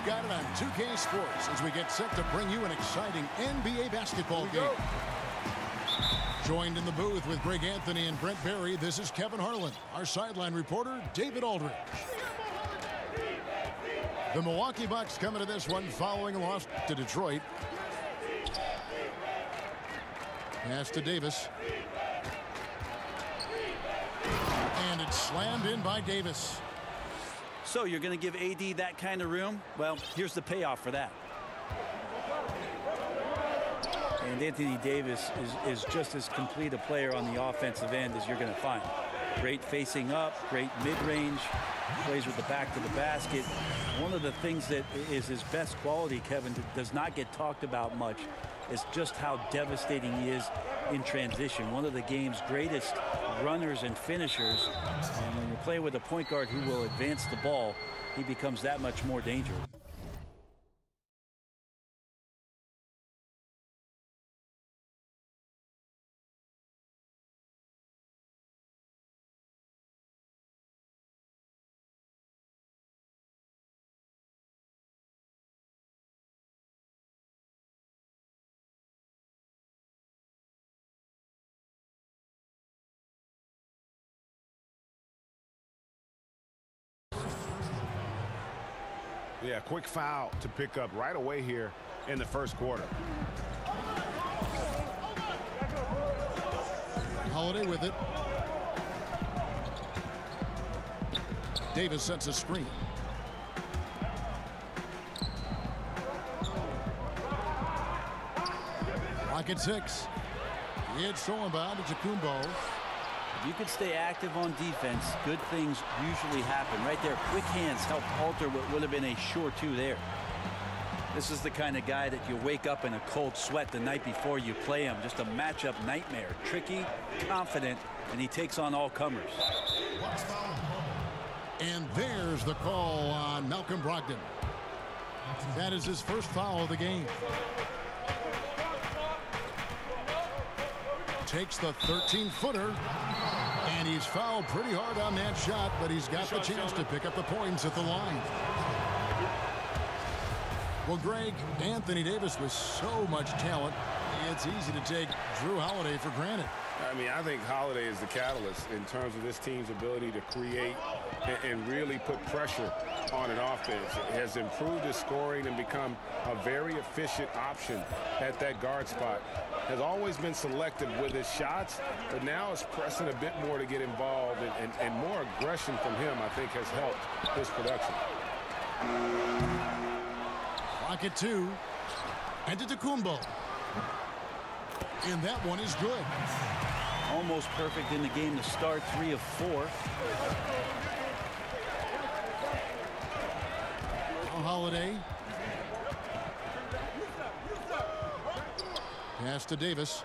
You've got it on 2K Sports as we get set to bring you an exciting NBA basketball game. Joined in the booth with Greg Anthony and Brent Barry, this is Kevin Harlan. Our sideline reporter, David Aldridge. The Milwaukee Bucks coming to this one following a loss to Detroit. Pass to Davis. And it's slammed in by Davis. So you're going to give AD that kind of room? Well, here's the payoff for that. And Anthony Davis is just as complete a player on the offensive end as you're going to find. Great facing up, great mid-range, plays with the back to the basket. One of the things that is his best quality, Kevin, that does not get talked about much is just how devastating he is in transition. One of the game's greatest runners and finishers. And when you play with a point guard who will advance the ball, he becomes that much more dangerous. Yeah, quick foul to pick up right away here in the first quarter. Holiday with it. Davis sets a screen. Lock at 6. It's thrown by to Kumbo. If you could stay active on defense, good things usually happen. Right there, quick hands help alter what would have been a sure 2 there. This is the kind of guy that you wake up in a cold sweat the night before you play him. Just a matchup nightmare. Tricky, confident, and he takes on all comers. And there's the call on Malcolm Brogdon. That is his first foul of the game. Takes the 13-footer. And he's fouled pretty hard on that shot, but he's got the chance to pick up the points at the line. Well, Greg, Anthony Davis with so much talent, it's easy to take Drew Holiday for granted. I mean, I think Holiday is the catalyst in terms of this team's ability to create and really put pressure on an offense. It has improved his scoring and become a very efficient option at that guard spot. Has always been selective with his shots, but now is pressing a bit more to get involved, and more aggression from him, I think, has helped his production. Clock at 2. And to Kumbo. And that one is good. Almost perfect in the game to start, 3 of 4. Holiday. Pass to Davis.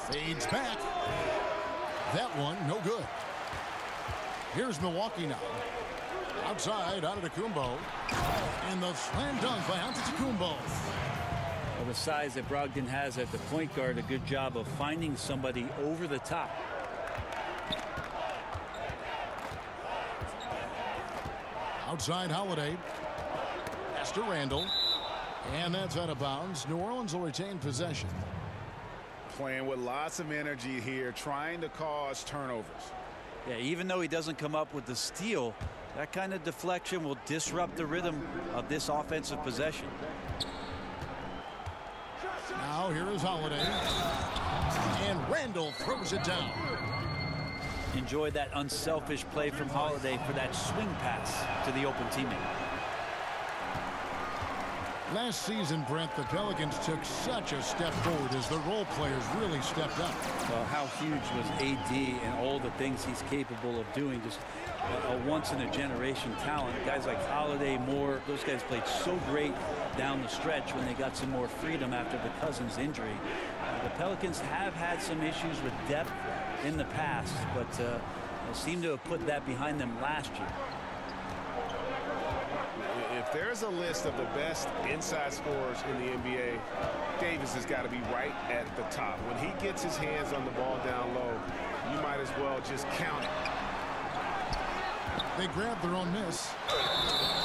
Fades back. That one, no good. Here's Milwaukee now. Outside, out of Kumbo. And the slam dunk by Antetokounmpo. Well, the size that Brogdon has at the point guard, a good job of finding somebody over the top. Outside Holiday. Pass to Randall. And that's out of bounds. New Orleans will retain possession. Playing with lots of energy here, trying to cause turnovers. Yeah, even though he doesn't come up with the steal, that kind of deflection will disrupt the rhythm of this offensive possession. Now here is Holiday. And Randall throws it down. Enjoy that unselfish play from Holiday for that swing pass to the open teammate. Last season, Brent, the Pelicans took such a step forward as the role players really stepped up. Well, how huge was AD and all the things he's capable of doing? Just a once-in-a-generation talent. Guys like Holiday, Moore, those guys played so great down the stretch when they got some more freedom after the Cousins injury. The Pelicans have had some issues with depth in the past, but seem to have put that behind them last year. If there's a list of the best inside scorers in the NBA, Davis has got to be right at the top. When he gets his hands on the ball down low, you might as well just count it. They grabbed their own miss.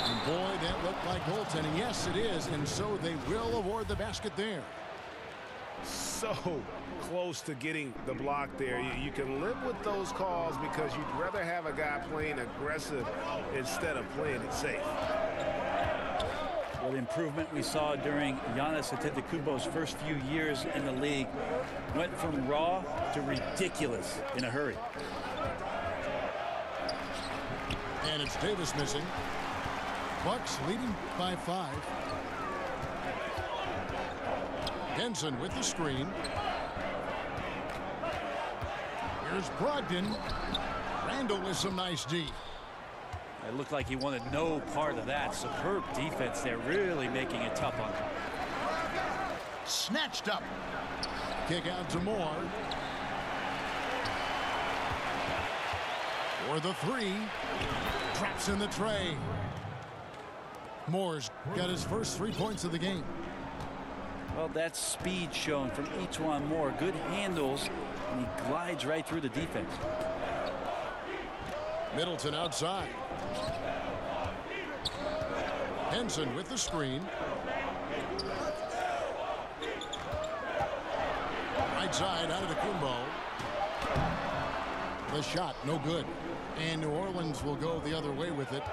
And boy, that looked like goaltending. Yes, it is. And so they will award the basket there. So close to getting the block there. You can live with those calls because you'd rather have a guy playing aggressive instead of playing it safe. Well, the improvement we saw during Giannis Antetokounmpo's first few years in the league went from raw to ridiculous in a hurry. And it's Davis missing. Bucks leading by 5. Benson with the screen. Here's Brogdon. Randall with some nice D. It looked like he wanted no part of that. Superb defense there, really making it tough on him. Snatched up. Kick out to Moore. For the 3. Traps in the tray. Moore's got his first 3 points of the game. Well, that's speed shown from Etuan Moore. Good handles, and he glides right through the defense. Middleton outside. Henson with the screen. Right side out of the Kumbo. The shot no good. And New Orleans will go the other way with it.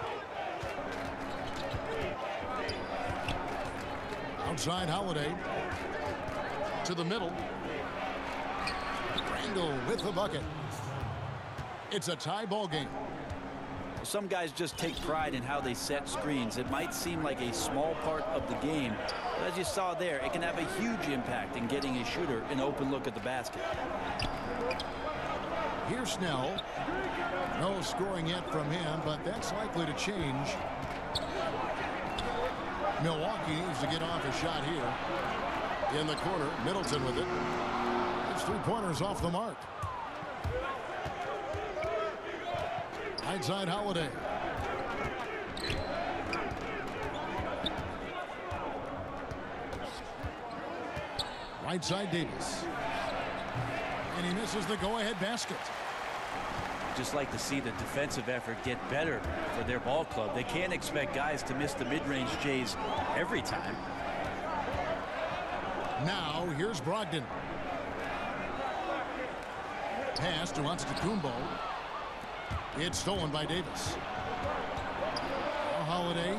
Outside Holiday. To the middle. Randall with the bucket. It's a tie ball game. Some guys just take pride in how they set screens. It might seem like a small part of the game, but as you saw there, it can have a huge impact in getting a shooter an open look at the basket. Here's Snell. No scoring yet from him, but that's likely to change. Milwaukee needs to get off a shot here. In the corner, Middleton with it. It's 3-pointers off the mark. Right side Holiday. Right side Davis. And he misses the go-ahead basket. Just like to see the defensive effort get better for their ball club. They can't expect guys to miss the mid-range Jays every time. Now here's Brogdon. Pass to Antetokounmpo. It's stolen by Davis. Holiday.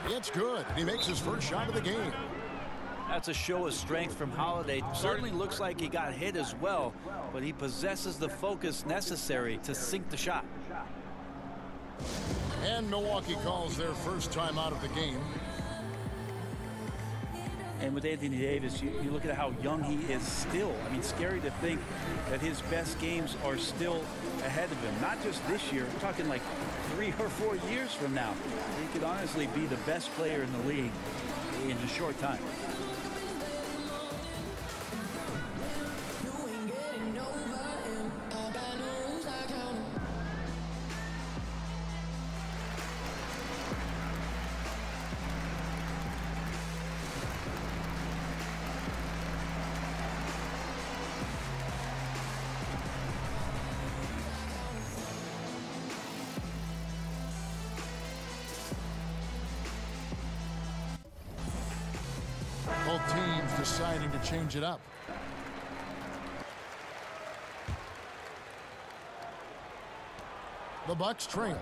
It's good. He makes his first shot of the game. That's a show of strength from Holiday. Certainly looks like he got hit as well, but he possesses the focus necessary to sink the shot. And Milwaukee calls their first time out of the game. And with Anthony Davis, you look at how young he is still. I mean, scary to think that his best games are still ahead of him. Not just this year. We're talking like 3 or 4 years from now. He could honestly be the best player in the league in a short time. Both teams deciding to change it up. The Bucks trail.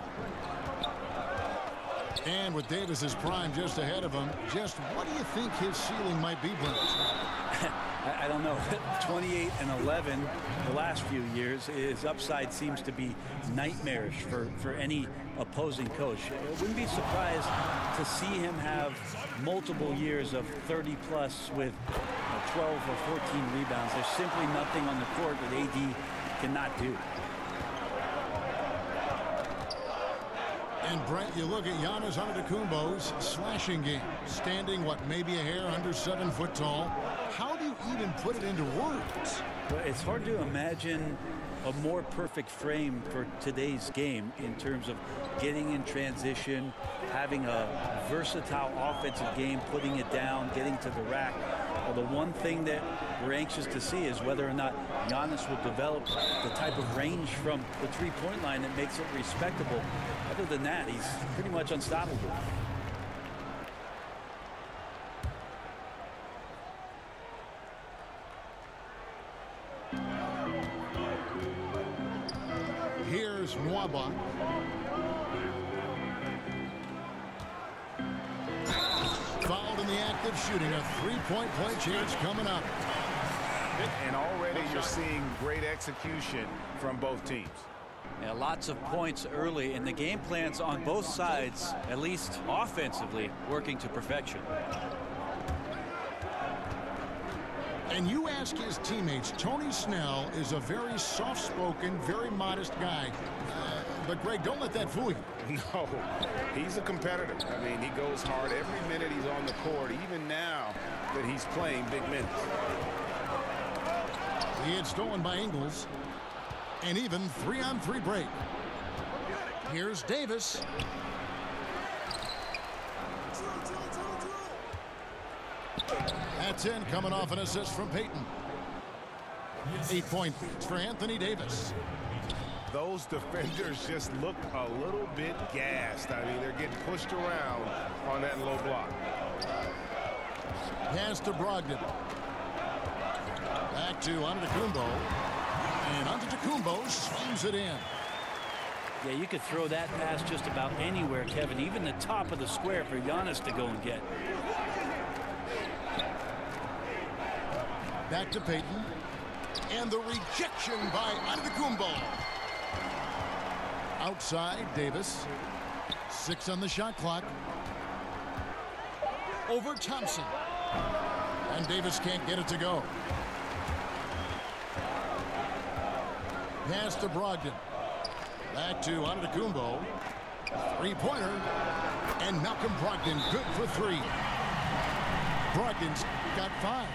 And with Davis's prime just ahead of him, just what do you think his ceiling might be, Brent? I don't know. 28 and 11 the last few years. His upside seems to be nightmarish for any opposing coach. I wouldn't be surprised to see him have multiple years of 30-plus with 12 or 14 rebounds. There's simply nothing on the court that AD cannot do. And Brent, you look at Giannis Antetokounmpo's slashing game, standing what, maybe a hair under 7 foot tall. How do you even put it into words? Well, it's hard to imagine a more perfect frame for today's game in terms of getting in transition, having a versatile offensive game, putting it down, getting to the rack. Well, the one thing that we're anxious to see is whether or not Giannis will develop the type of range from the three-point line that makes it respectable. Other than that, he's pretty much unstoppable. Here's Nwaba. Fouled in the act of shooting. A three-point play change coming up. And already you're seeing great execution from both teams. Yeah, lots of points early, and the game plans on both sides, at least offensively, working to perfection. And you ask his teammates, Tony Snell is a very soft-spoken, very modest guy. But, Greg, don't let that fool you. No, he's a competitor. I mean, he goes hard every minute he's on the court, even now that he's playing big minutes. He had stolen by Ingles. And even 3-on-3 break. Here's Davis. That's in, coming off an assist from Payton. 8-point for Anthony Davis. Those defenders just look a little bit gassed. I mean, they're getting pushed around on that low block. Pass to Brogdon. Back to Antetokounmpo. And Antetokounmpo swings it in. Yeah, you could throw that pass just about anywhere, Kevin, even the top of the square for Giannis to go and get. Back to Payton. And the rejection by Antetokounmpo. Outside, Davis. 6 on the shot clock. Over Thompson. And Davis can't get it to go. Pass to Brogdon. Back to Antetokounmpo. Three-pointer. And Malcolm Brogdon good for 3. Brogdon's got 5.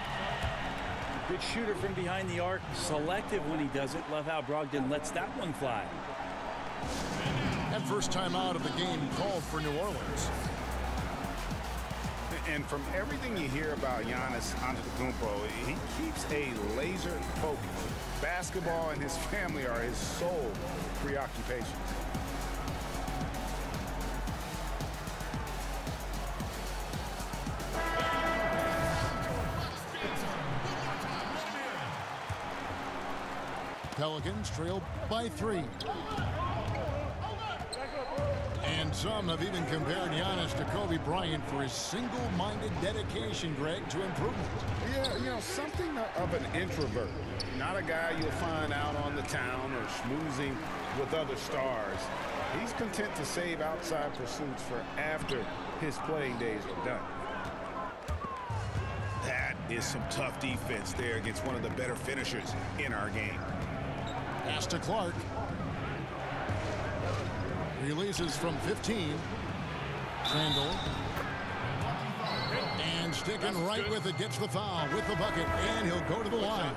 Good shooter from behind the arc. Selective when he does it. Love how Brogdon lets that one fly. That first time out of the game called for New Orleans. And from everything you hear about Giannis Antetokounmpo, he keeps a laser focus. Basketball and his family are his sole preoccupations. Pelicans trail by 3. And some have even compared Giannis to Kobe Bryant for his single-minded dedication, Greg, to improvement. Yeah, you know, something of an introvert. Not a guy you'll find out on the town or schmoozing with other stars. He's content to save outside pursuits for after his playing days are done. That is some tough defense there against one of the better finishers in our game. Pass to Clark. Releases from 15. Randall. And sticking right with it, gets the foul with the bucket, and he'll go to the line.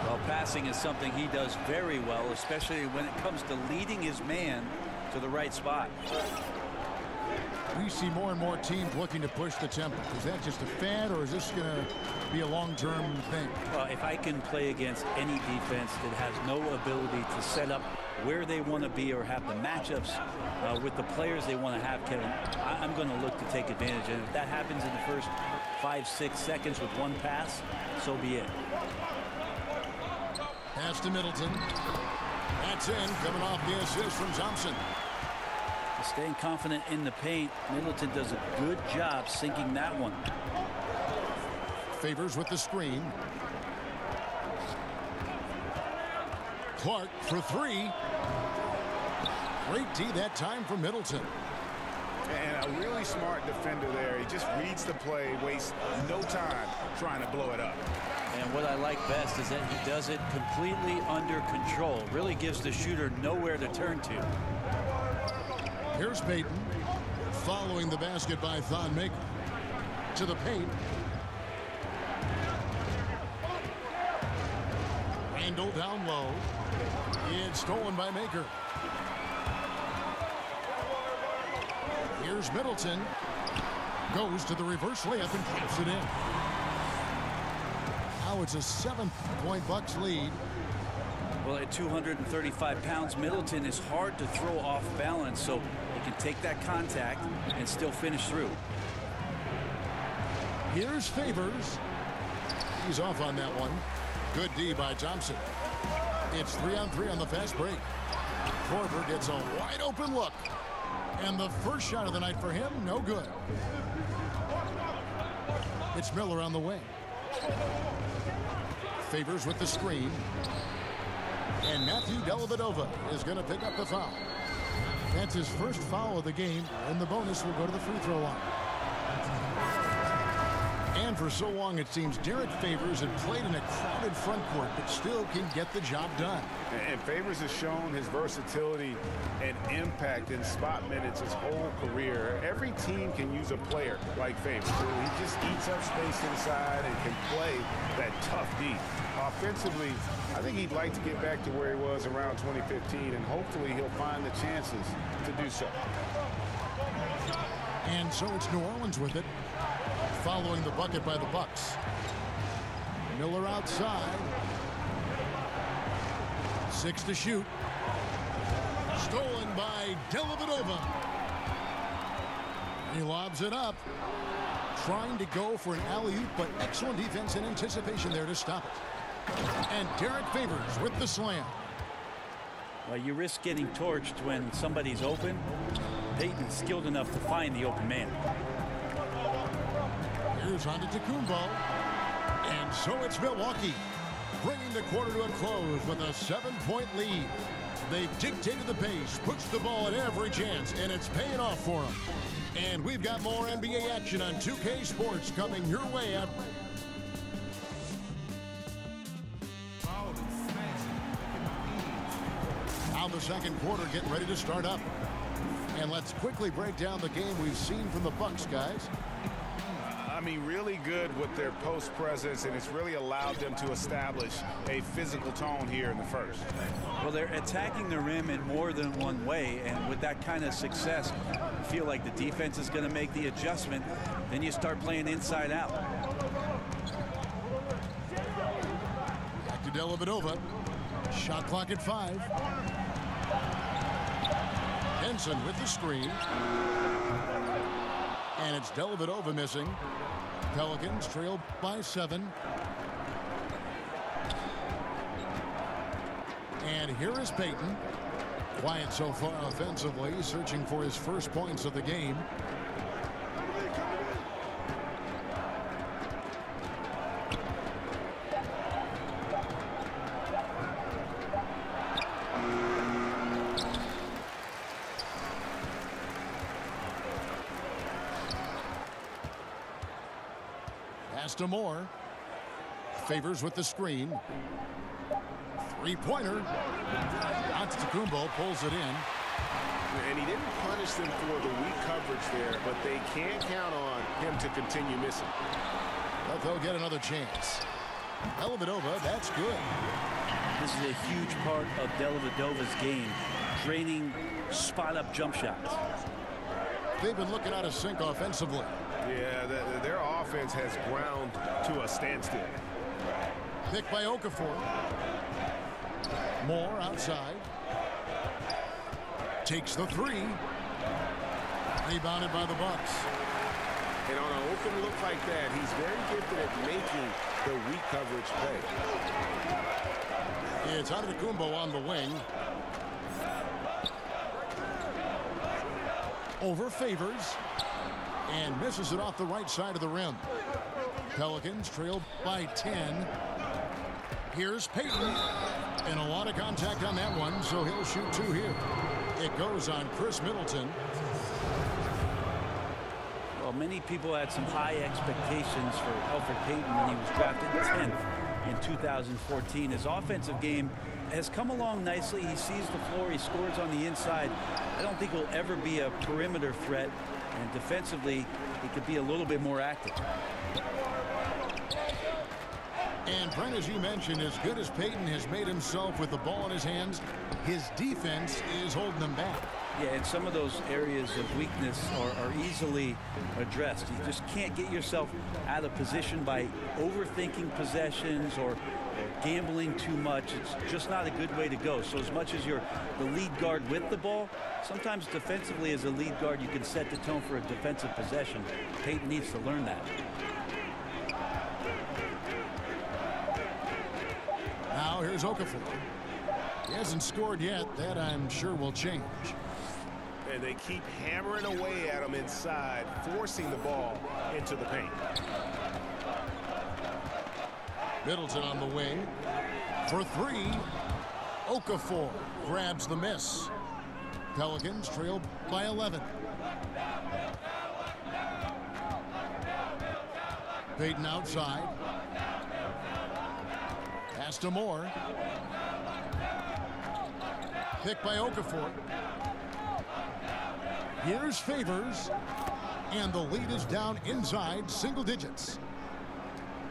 Well, passing is something he does very well, especially when it comes to leading his man to the right spot. We see more and more teams looking to push the tempo. Is that just a fad, or is this going to be a long-term thing? Well, if I can play against any defense that has no ability to set up where they want to be or have the matchups with the players they want to have, Kevin, I'm going to look to take advantage. And if that happens in the first 5-6 seconds with one pass, so be it. Pass to Middleton. That's in, coming off the assist from Thompson. Staying confident in the paint. Middleton does a good job sinking that one. Favors with the screen. Clark for 3. Great D that time for Middleton. And a really smart defender there. He just reads the play, wastes no time trying to blow it up. And what I like best is that he does it completely under control. Really gives the shooter nowhere to turn to. Here's Payton, following the basket by Thon Maker. To the paint. Randall down low. It's stolen by Maker. Here's Middleton. Goes to the reverse layup and drops it in. Now it's a 7-point Bucks lead. Well, at 235 pounds, Middleton is hard to throw off balance, so he can take that contact and still finish through. Here's Favors. He's off on that one. Good D by Thompson. It's 3-on-3 on the fast break. Korver gets a wide open look. And the first shot of the night for him, no good. It's Miller on the wing. Favors with the screen. And Matthew Dellavedova is going to pick up the foul. That's his first foul of the game, and the bonus will go to the free throw line. And for so long, it seems Derek Favors had played in a crowded front court, but still can get the job done. And Favors has shown his versatility and impact in spot minutes his whole career. Every team can use a player like Favors. He just eats up space inside and can play that tough D. Offensively, I think he'd like to get back to where he was around 2015, and hopefully he'll find the chances to do so. And so it's New Orleans with it, following the bucket by the Bucks. Miller outside. 6 to shoot. Stolen by Dellavedova. He lobs it up. Trying to go for an alley-oop, but excellent defense and anticipation there to stop it. And Derek Favors with the slam. Well, you risk getting torched when somebody's open. Payton's skilled enough to find the open man. Here's Antetokounmpo. And so it's Milwaukee, bringing the quarter to a close with a 7-point lead. They've dictated the pace, pushed the ball at every chance, and it's paying off for them. And we've got more NBA action on 2K Sports coming your way at now the second quarter getting ready to start up. And let's quickly break down the game we've seen from the Bucks, guys. I mean, really good with their post presence, and it's really allowed them to establish a physical tone here in the first. Well, they're attacking the rim in more than one way, and with that kind of success, you feel like the defense is going to make the adjustment. Then you start playing inside out. Back to Dellavedova. Shot clock at 5. Henson with the screen. And it's Dellavedova missing. Pelicans trail by 7. And here is Payton. Quiet so far offensively, searching for his first points of the game. Pass to Moore. Favors with the screen. Three-pointer. Antetokounmpo pulls it in. And he didn't punish them for the weak coverage there, but they can't count on him to continue missing. But they'll get another chance. Dellavedova, that's good. This is a huge part of Dellavedova's game, draining spot-up jump shots. They've been looking out of sync offensively. Yeah, their offense has ground to a standstill. Pick by Okafor. Moore outside. Takes the 3. Rebounded by the Bucks. And on an open look like that, he's very gifted at making the weak coverage play. It's Antetokounmpo on the wing. Over Favors. And misses it off the right side of the rim. Pelicans trailed by 10. Here's Payton. And a lot of contact on that one, so he'll shoot 2 here. It goes on Chris Middleton. Well, many people had some high expectations for Elfrid Payton when he was drafted 10th in 2014. His offensive game has come along nicely. He sees the floor. He scores on the inside. I don't think he'll ever be a perimeter threat. And defensively, he could be a little bit more active. And Brent, as you mentioned, as good as Peyton has made himself with the ball in his hands, his defense is holding him back. Yeah, and some of those areas of weakness are easily addressed. You just can't get yourself out of position by overthinking possessions or gambling too much. It's just not a good way to go. So as much as you're the lead guard with the ball, sometimes defensively as a lead guard you can set the tone for a defensive possession. Peyton needs to learn that. Now here's Okafor. He hasn't scored yet. That I'm sure will change. And they keep hammering away at him inside, forcing the ball into the paint. Middleton on the wing. For three. Okafor grabs the miss. Pelicans trail by 11. Peyton outside. Pass to Moore. Picked by Okafor. Here's Favors. And the lead is down inside single digits.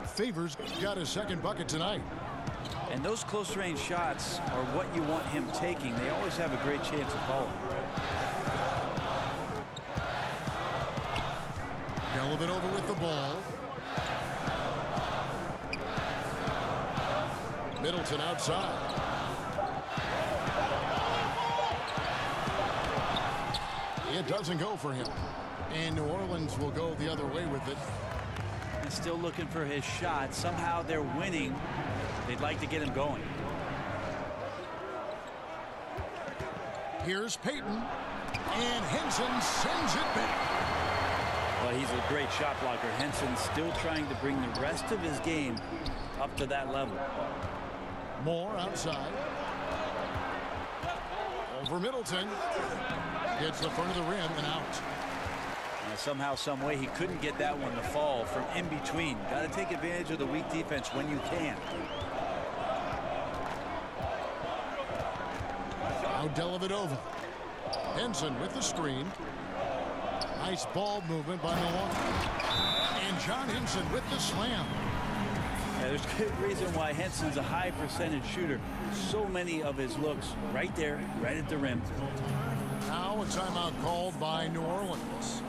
Favors got his second bucket tonight. And those close-range shots are what you want him taking. They always have a great chance of falling. Dellavedova with the ball. Middleton outside. It doesn't go for him. And New Orleans will go the other way with it. He's still looking for his shot. Somehow they're winning. They'd like to get him going. Here's Peyton. And Henson sends it back. Well, he's a great shot blocker. Henson still trying to bring the rest of his game up to that level. Moore outside. Over Middleton. Hits the front of the rim and out. Somehow, some way, he couldn't get that one to fall from in between. Got to take advantage of the weak defense when you can. Now Dellavedova. Henson with the screen. Nice ball movement by Milwaukee. And John Henson with the slam. Yeah, there's good reason why Henson's a high percentage shooter. So many of his looks right there, right at the rim. Now a timeout called by New Orleans.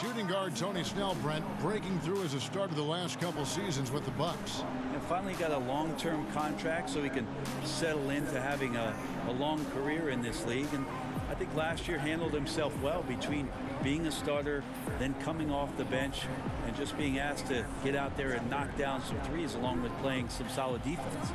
Shooting guard Tony Snell, Brent, breaking through as a start of the last couple seasons with the Bucks. And finally got a long-term contract so he can settle into having a long career in this league. And I think last year handled himself well between being a starter, then coming off the bench, and just being asked to get out there and knock down some threes along with playing some solid defense.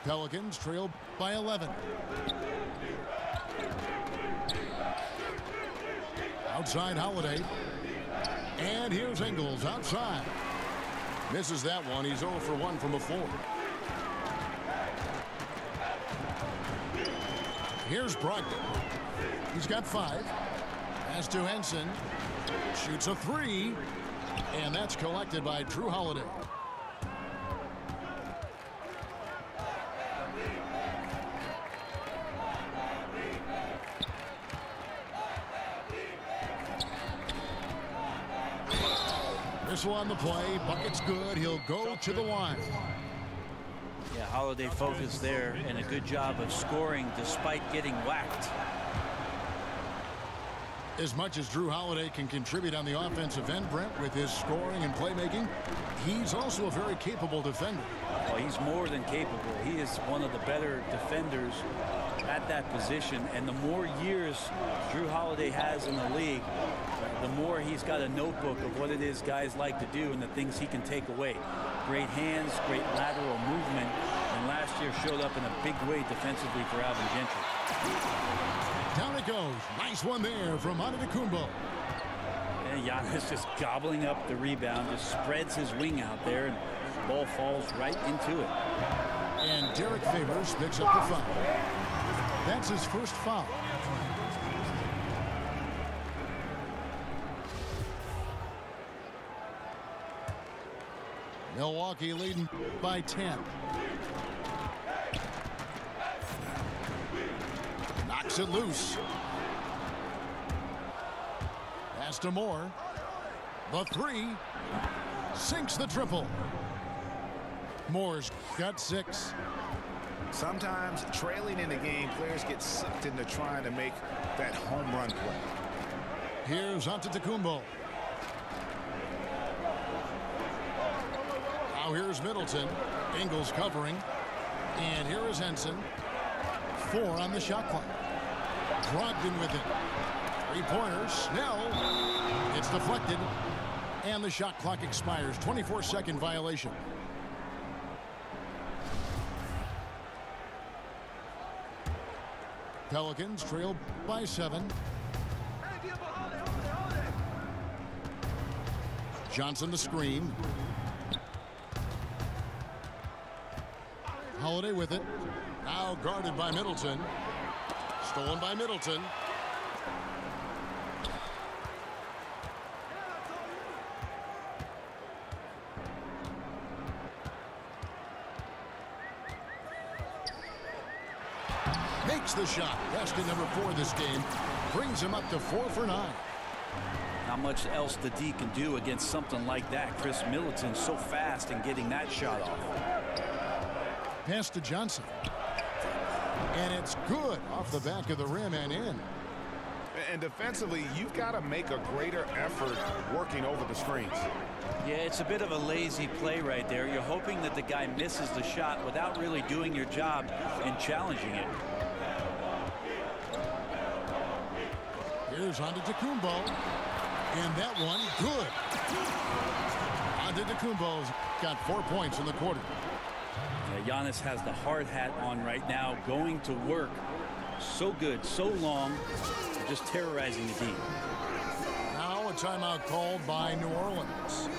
Pelicans trail by 11. Outside Holiday. And here's Ingles outside. Misses that one. He's 0 for 1 from a 4. Here's Brogdon. He's got 5. Pass to Henson. Shoots a 3. And that's collected by Drew Holiday. Whistle on the play. Bucket's good. He'll go to the line. Yeah, Holiday focused there and a good job of scoring despite getting whacked. As much as Drew Holiday can contribute on the offensive end, Brent, with his scoring and playmaking, he's also a very capable defender. Well, he's more than capable. He is one of the better defenders at that position. And the more years Drew Holiday has in the league, the more he's got a notebook of what it is guys like to do and the things he can take away. Great hands, great lateral movement, and last year showed up in a big way defensively for Alvin Gentry. Down it goes. Nice one there from Antetokounmpo. And Giannis just gobbling up the rebound, just spreads his wing out there, and the ball falls right into it. And Derek Favors picks up the foul. That's his first foul. Milwaukee leading by 10. Knocks it loose. Pass to Moore. The three. Sinks the triple. Moore's got 6. Sometimes trailing in the game, players get sucked into trying to make that home run play. Here's Antetokounmpo. Now here's Middleton. Ingles covering. And here is Henson. 4 on the shot clock. Brogdon with it. 3-pointer. Snell. It's deflected. And the shot clock expires. 24-second violation. Pelicans trail by 7. Johnson the screen. Holiday with it. Now guarded by Middleton. Stolen by Middleton. Makes the shot. Basket number 4 this game. Brings him up to 4 for 9. Not much else the D can do against something like that. Chris Middleton so fast in getting that shot off. Pass to Johnson. And it's good off the back of the rim and in. And defensively, you've got to make a greater effort working over the screens. Yeah, it's a bit of a lazy play right there. You're hoping that the guy misses the shot without really doing your job and challenging it. Here's Antetokounmpo. And that one, good. Antetokounmpo's got 4 points in the quarter. Giannis has the hard hat on right now, going to work. So good, so long, just terrorizing the D. Now a timeout called by New Orleans.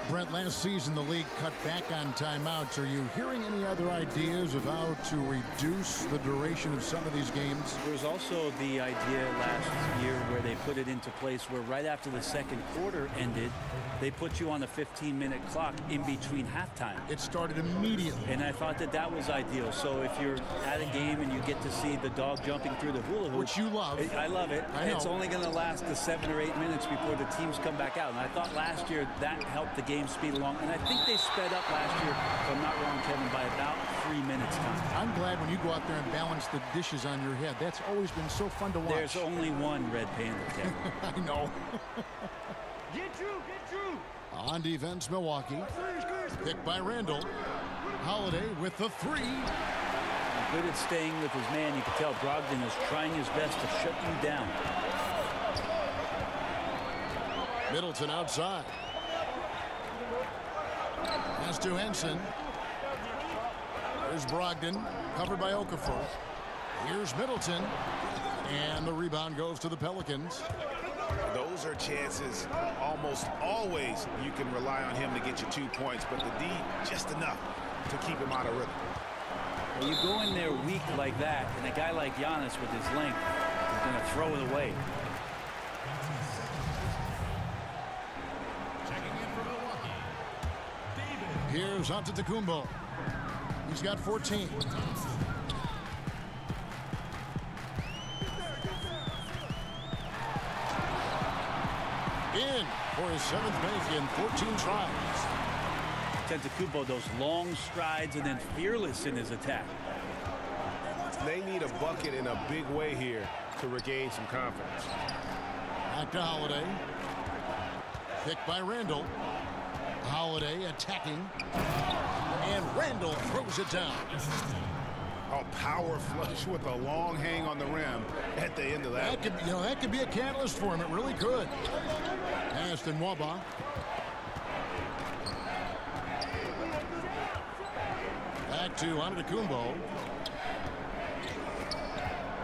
Brent, last season the league cut back on timeouts. Are you hearing any other ideas of how to reduce the duration of some of these games? There's also the idea last year where they put it into place where right after the second quarter ended, they put you on a 15-minute clock in between halftime. It started immediately. And I thought that that was ideal. So if you're at a game and you get to see the dog jumping through the hula hoop. Which you love. I love it. I know. It's only going to last the 7 or 8 minutes before the teams come back out. And I thought last year that helped the game speed along. And I think they sped up last year, if I'm not wrong, Kevin, by about 3 minutes time. I'm glad when you go out there and balance the dishes on your head. That's always been so fun to watch. There's only one red panda, Kevin. I know. Get Drew, get Drew. On defense, Milwaukee. Picked by Randall. Holiday with the 3. Good at staying with his man. You can tell Brogdon is trying his best to shut you down. Middleton outside. Pass to Henson. Here's Brogdon, covered by Okafor. Here's Middleton. And the rebound goes to the Pelicans. Those are chances almost always you can rely on him to get you 2 points, but the D just enough to keep him out of rhythm. Well, you go in there weak like that, and a guy like Giannis with his length is going to throw it away. Here's Antetokounmpo. He's got 14. In for his 7th make in 14 tries. Antetokounmpo, those long strides and then fearless in his attack. They need a bucket in a big way here to regain some confidence. Back to Holiday. Picked by Randall. Holiday attacking. And Randall throws it down. A power flush with a long hang on the rim at the end of that. That could be a catalyst for him. It really could. Pass to Nwaba. Back to Antetokounmpo.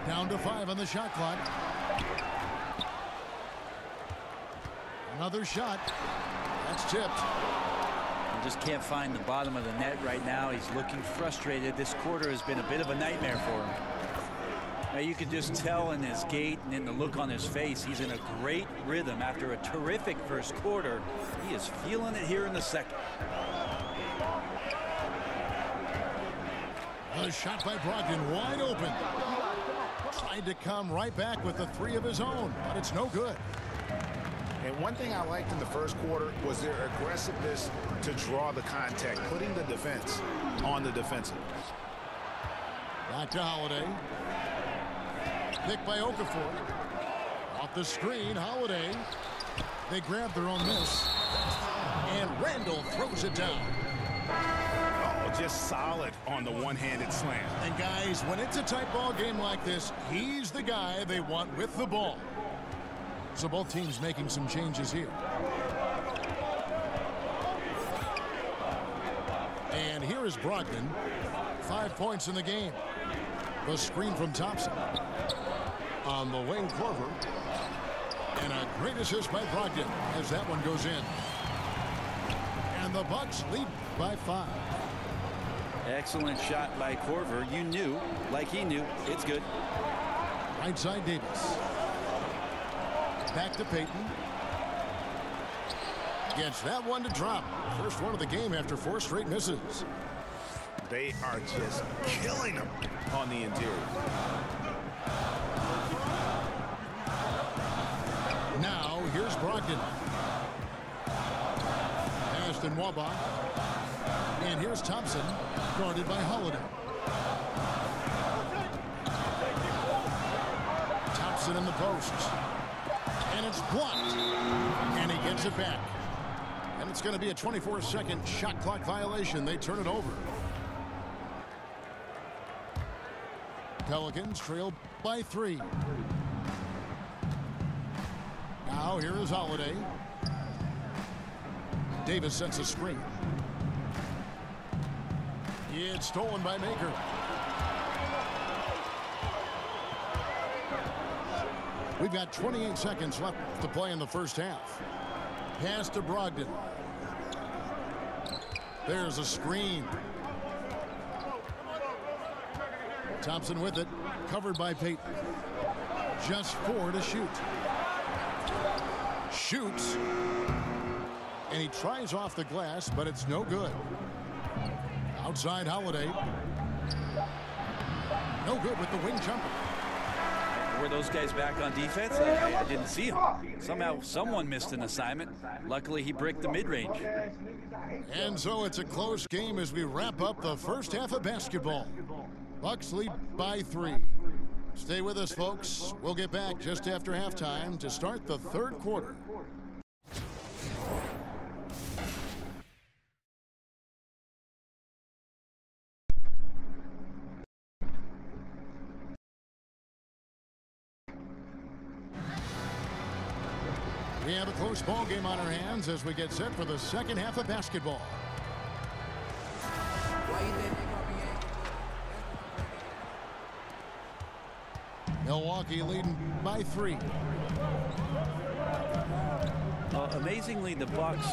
Down to 5 on the shot clock. Another shot. That's tipped. He just can't find the bottom of the net right now. He's looking frustrated. This quarter has been a bit of a nightmare for him. Now you can just tell in his gait and in the look on his face, he's in a great rhythm after a terrific first quarter. He is feeling it here in the second. A shot by Brogdon, wide open. Tried to come right back with the three of his own, but it's no good. And one thing I liked in the first quarter was their aggressiveness to draw the contact, putting the defense on the defensive. Back to Holiday. Picked by Okafor. Off the screen, Holiday. They grab their own miss. And Randall throws it down. Oh, just solid on the one-handed slam. And guys, when it's a tight ball game like this, he's the guy they want with the ball. So both teams making some changes here. And here is Brogdon. 5 points in the game. The screen from Thompson. On the wing, Korver. And a great assist by Brogdon as that one goes in. And the Bucks lead by 5. Excellent shot by Korver. You knew, like he knew, it's good. Right side, Davis. Back to Payton. Gets that one to drop. First one of the game after 4 straight misses. They are just killing them on the interior. Now, here's Brogdon. Passed in Waba. And here's Thompson, guarded by Holiday. Thompson in the post. And it's blocked. And he gets it back. And it's going to be a 24-second shot clock violation. They turn it over. Pelicans trail by 3. Now here is Holiday. Davis sets a screen. It's stolen by Maker. We've got 28 seconds left to play in the first half. Pass to Brogdon. There's a screen. Thompson with it, covered by Payton. Just 4 to shoot. Shoots. And he tries off the glass, but it's no good. Outside Holiday. No good with the wing jumper. Were those guys back on defense? I didn't see him. Somehow someone missed an assignment. Luckily, he bricked the mid-range. And so it's a close game as we wrap up the first half of basketball. Bucks lead by 3. Stay with us, folks. We'll get back just after halftime to start the third quarter. We have a close ball game on our hands as we get set for the second half of basketball. Milwaukee leading by 3. Amazingly, the Bucks,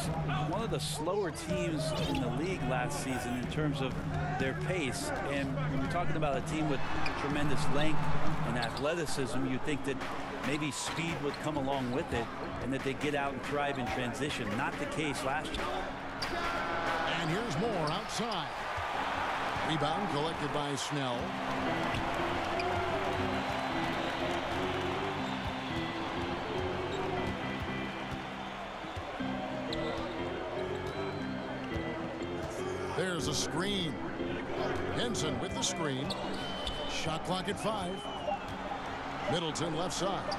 one of the slower teams in the league last season in terms of their pace. And when you're talking about a team with tremendous length and athleticism, you think that maybe speed would come along with it and that they get out and thrive in transition. Not the case last year. And here's more outside. Rebound collected by Snell. There's a screen. Henson with the screen. Shot clock at 5. Middleton left side.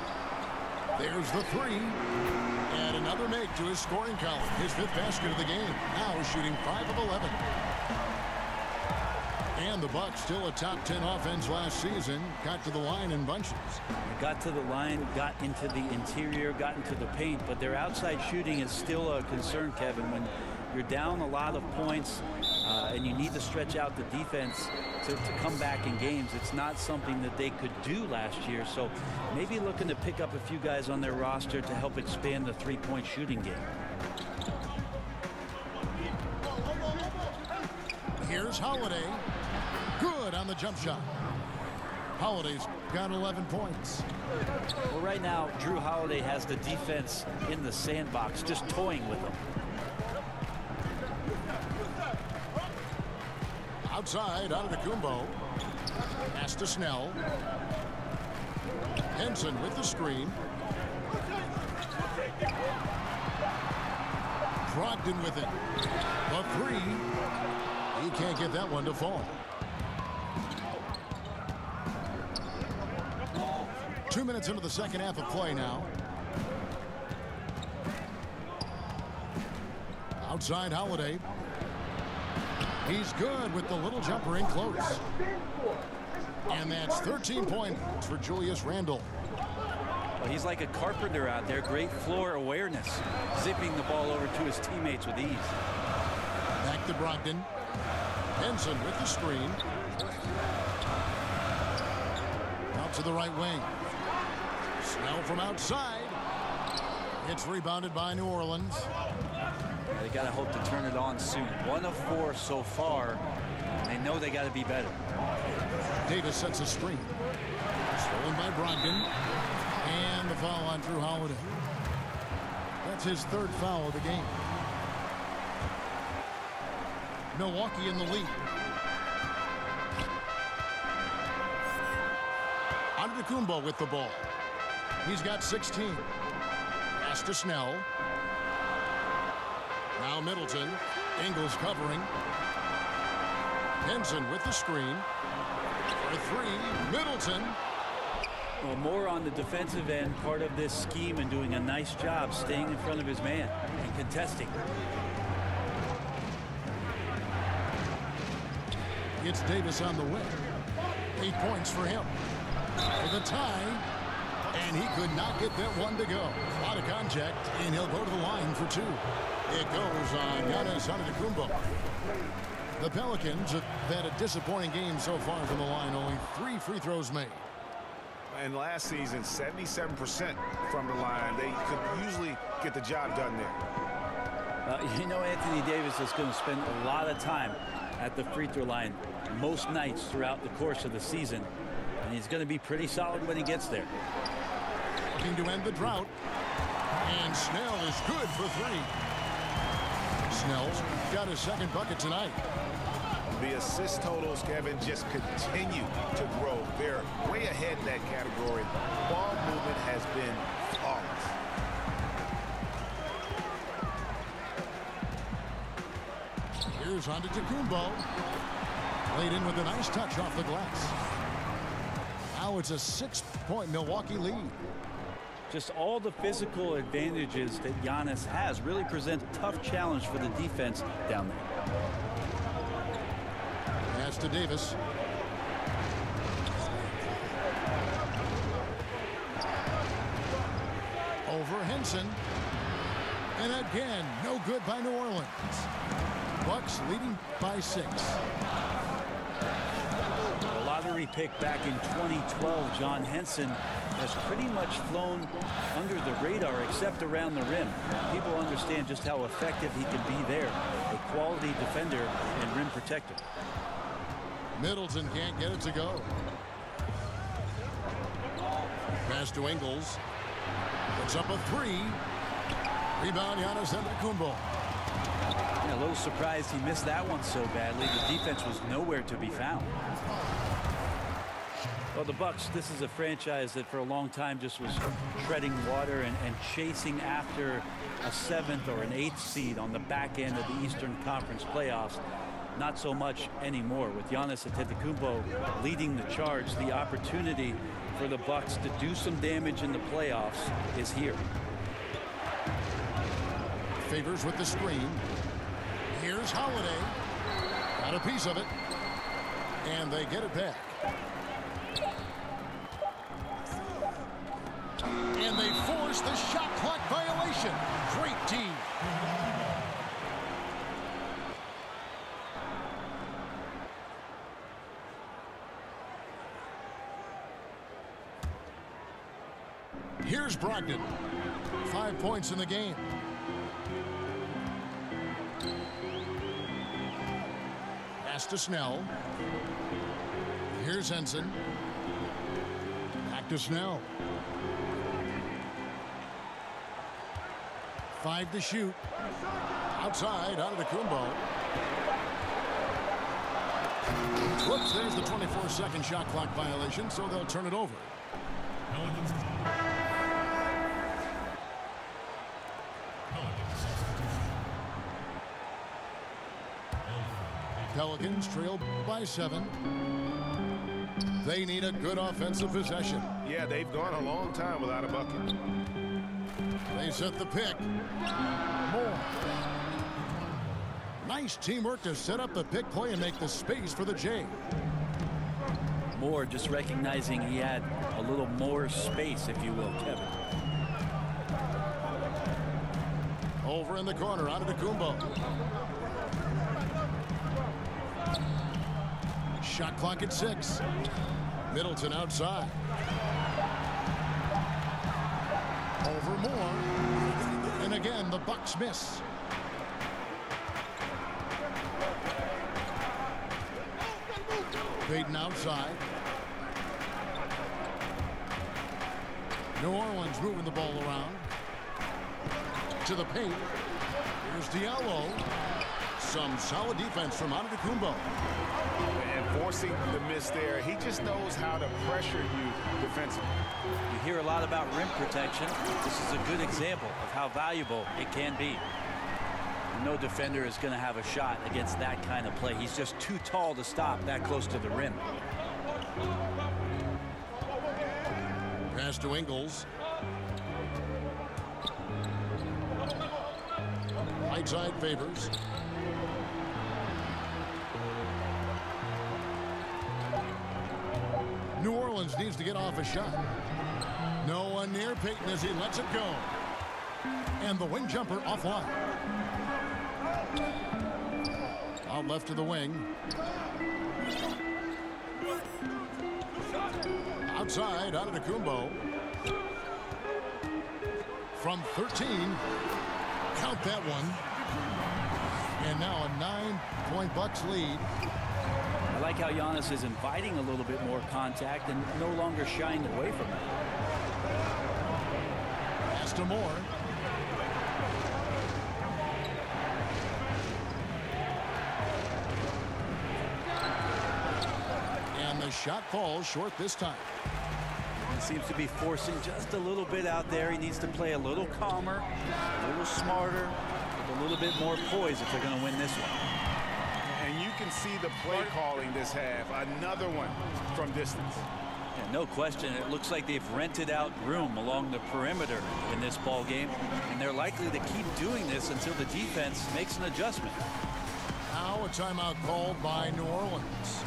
There's the 3. And another make to his scoring column. His 5th basket of the game. Now shooting 5 of 11. And the Bucks, still a top 10 offense last season, got to the line in bunches. Got to the line, got into the interior, got into the paint, but their outside shooting is still a concern, Kevin. When you're down a lot of points and you need to stretch out the defense to come back in games, it's not something that they could do last year. So maybe looking to pick up a few guys on their roster to help expand the three-point shooting game. Here's Holiday. Good on the jump shot. Holiday's got 11 points. Well, right now, Drew Holiday has the defense in the sandbox, just toying with them. Outside, out of the Kumbo. Pass to Snell. Henson with the screen. Brogdon with it. The three. He can't get that one to fall. 2 minutes into the second half of play now. Outside Holiday. He's good with the little jumper in close. And that's 13 points for Julius Randle. Well, he's like a carpenter out there. Great floor awareness. Zipping the ball over to his teammates with ease. Back to Brogdon. Henson with the screen. Out to the right wing. Snell from outside. It's rebounded by New Orleans. Yeah, they got to hope to turn it on soon. 1 of 4 so far. They know they got to be better. Davis sets a screen. Stolen by Brogdon. And the foul on Drew Holiday. That's his 3rd foul of the game. Milwaukee in the lead. Antetokounmpo with the ball. He's got 16. Pass to Snell. Now Middleton. Ingles covering. Henson with the screen. For 3. Middleton. Well, more on the defensive end, part of this scheme, and doing a nice job staying in front of his man and contesting. It's Davis on the wing. 8 points for him. For the tie. And he could not get that one to go. A lot of contact, and he'll go to the line for 2. It goes on Giannis Antetokounmpo. The Pelicans have had a disappointing game so far from the line. Only 3 free throws made. And last season, 77% from the line. They could usually get the job done there. You know, Anthony Davis is going to spend a lot of time at the free throw line most nights throughout the course of the season. And he's going to be pretty solid when he gets there. Looking to end the drought. And Snell is good for 3. Snell's got his 2nd bucket tonight. The assist totals, Kevin, just continue to grow. They're way ahead in that category. Ball movement has been flawless. Here's Antetokounmpo. Laid in with a nice touch off the glass. Now it's a 6-point Milwaukee lead. Just all the physical advantages that Giannis has really present a tough challenge for the defense down there. Pass to Davis. Over Henson. And again, no good by New Orleans. Bucks leading by 6. A lottery pick back in 2012, John Henson has pretty much flown under the radar except around the rim. People understand just how effective he can be there. A quality defender and rim protector. Middleton can't get it to go. Pass to Ingles. Puts up a 3. Rebound, Giannis Antetokounmpo. Yeah, a little surprised he missed that one so badly. The defense was nowhere to be found. Well, the Bucks, this is a franchise that for a long time just was treading water and chasing after a 7th or an 8th seed on the back end of the Eastern Conference playoffs. Not so much anymore. With Giannis Antetokounmpo leading the charge, the opportunity for the Bucks to do some damage in the playoffs is here. Favors with the screen. Here's Holiday. Got a piece of it. And they get it back. And they force the shot clock violation. Great team. Here's Brogdon. 5 points in the game. Pass to Snell. Here's Henson. Back to Snell. 5 to shoot. Outside, Antetokounmpo. Whoops, there's the 24-second shot clock violation, so they'll turn it over. Pelicans trail by 7. They need a good offensive possession. Yeah, they've gone a long time without a bucket. They set the pick. Moore. Nice teamwork to set up the pick play and make the space for the J. Moore just recognizing he had a little more space, if you will, Kevin. Over in the corner, out of Kumbo. Shot clock at 6. Middleton outside. Over Moore. And again, the Bucks miss. Payton outside. New Orleans moving the ball around. To the paint. Here's Diallo. Some solid defense from Antetokounmpo. And forcing the miss there, he just knows how to pressure you defensively. You hear a lot about rim protection. This is a good example of how valuable it can be. No defender is going to have a shot against that kind of play. He's just too tall to stop that close to the rim. Pass to Ingles. Right side favors. New Orleans needs to get off a shot. No one near Payton as he lets it go. And the wing jumper offline. Out left to the wing. Outside, out of Kumbo. From 13. Count that one. And now a 9-point Bucks lead. I like how Giannis is inviting a little bit more contact and no longer shying away from it. Pass to Moore. And the shot falls short this time. He seems to be forcing just a little bit out there. He needs to play a little calmer, a little smarter, with a little bit more poise if they're going to win this one. And you can see the play calling this half. Another one from distance. Yeah, no question. It looks like they've rented out room along the perimeter in this ball game, and they're likely to keep doing this until the defense makes an adjustment. Now a timeout called by New Orleans.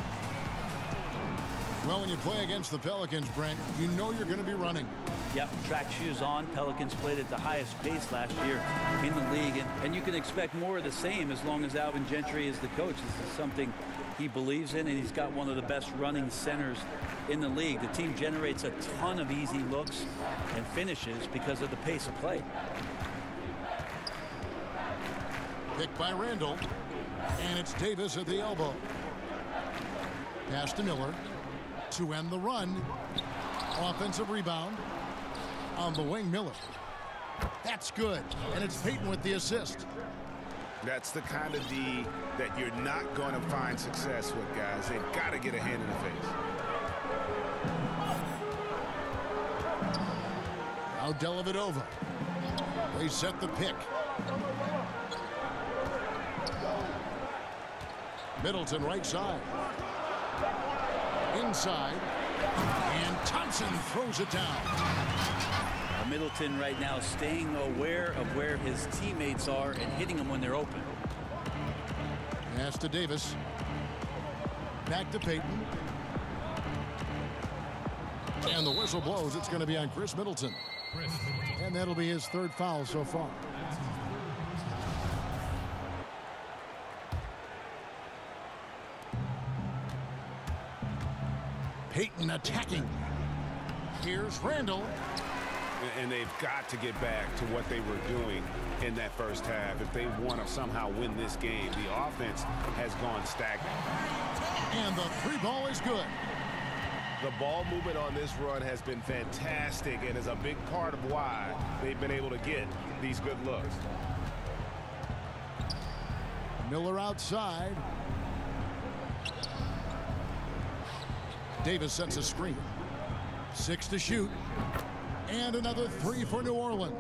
Well, when you play against the Pelicans, Brent, you know you're going to be running. Yep, track shoes on. Pelicans played at the highest pace last year in the league, and you can expect more of the same as long as Alvin Gentry is the coach. This is something he believes in, and he's got one of the best running centers in the league. The team generates a ton of easy looks and finishes because of the pace of play. Picked by Randall, and it's Davis at the elbow. Pass to Miller to end the run. Offensive rebound on the wing. Miller. That's good, and it's Payton with the assist. That's the kind of D that you're not going to find success with, guys. They've got to get a hand in the face. Now Dellavedova. They set the pick. Middleton right side. Inside. And Thompson throws it down. Middleton right now staying aware of where his teammates are and hitting them when they're open. Pass to Davis. Back to Payton. And the whistle blows. It's going to be on Chris Middleton. And that'll be his third foul so far. Payton attacking. Here's Randall. And they've got to get back to what they were doing in that first half. If they want to somehow win this game, the offense has gone stagnant. And the three ball is good. The ball movement on this run has been fantastic and is a big part of why they've been able to get these good looks. Miller outside. Davis sets a screen. 6 to shoot. And another 3 for New Orleans.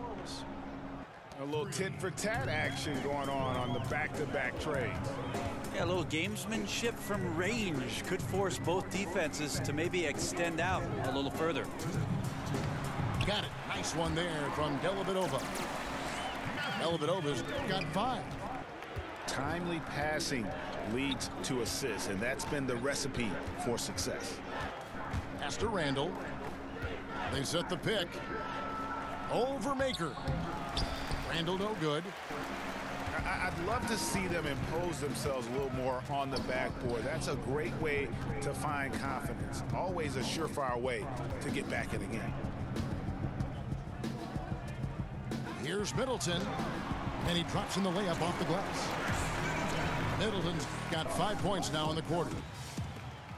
A little tit-for-tat action going on the back-to-back trades. Yeah, a little gamesmanship from range could force both defenses to maybe extend out a little further. Got it. Nice one there from Dellavedova. Dellavedova's got 5. Timely passing leads to assists, and that's been the recipe for success. Pass to Randall. They set the pick. Over Maker. Randall no good. I'd love to see them impose themselves a little more on the backboard. That's a great way to find confidence. Always a surefire way to get back in the game. Here's Middleton. And he drops in the layup off the glass. Middleton's got 5 points now in the quarter.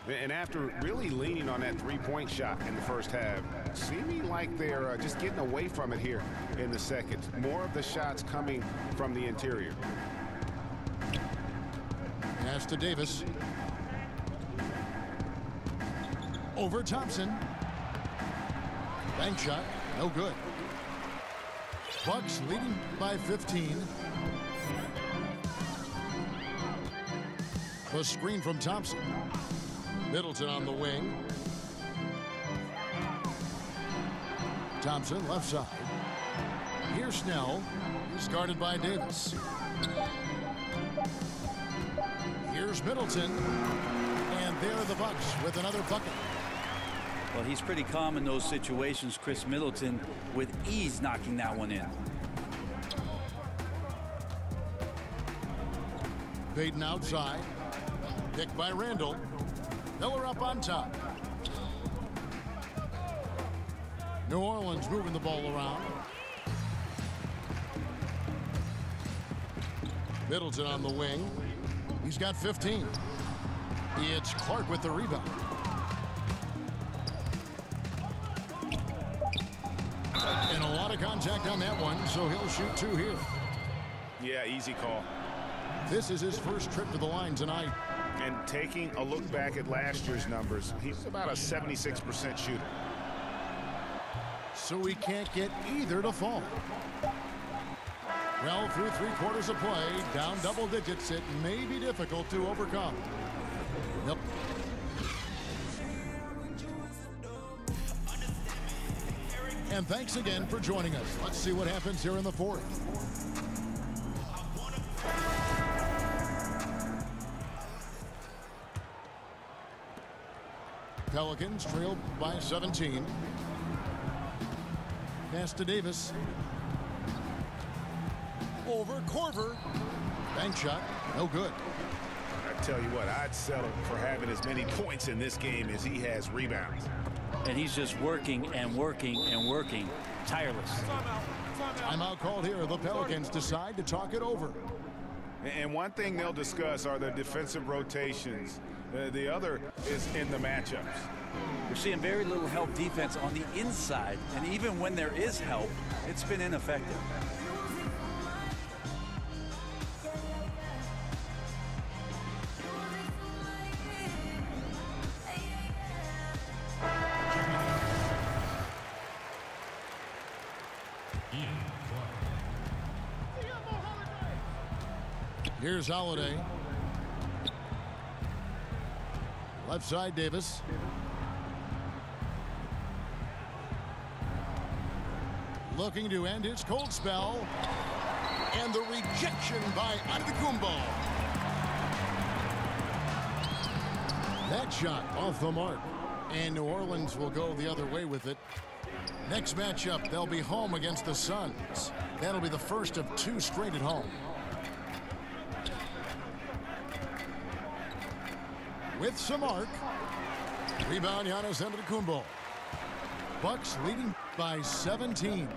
And after really leaning on that three-point shot in the first half, seeming like they're just getting away from it here in the second. More of the shots coming from the interior. Pass to Davis. Over Thompson. Bank shot, no good. Bucks leading by 15. The screen from Thompson. Middleton on the wing. Thompson left side. Here's Snell. He's guarded by Davis. Here's Middleton. And there are the Bucks with another bucket. Well, he's pretty calm in those situations. Chris Middleton with ease knocking that one in. Baden outside. Picked by Randall. Miller up on top. New Orleans moving the ball around. Middleton on the wing. He's got 15. It's Clark with the rebound. And a lot of contact on that one, so he'll shoot 2 here. Yeah, easy call. This is his first trip to the line tonight. And taking a look back at last year's numbers, he's about a 76% shooter. So he can't get either to fall. Well, through 3 quarters of play, down double digits, it may be difficult to overcome. Yep. And thanks again for joining us. Let's see what happens here in the 4th. Pelicans trailed by 17. Pass to Davis. Over Korver. Bank shot, no good. I tell you what, I'd settle for having as many points in this game as he has rebounds. And he's just working and working and working. Tireless. Timeout called here. The Pelicans decide to talk it over. And one thing they'll discuss are their defensive rotations. The other is in the matchups. We're seeing very little help defense on the inside, and even when there is help, it's been ineffective. Here's Holiday. Left side, Davis. Looking to end his cold spell. And the rejection by Antetokounmpo. That shot off the mark. And New Orleans will go the other way with it. Next matchup, they'll be home against the Suns. That'll be the first of 2 straight at home. With some arc. Rebound, Giannis Antetokounmpo. Bucks leading by 17.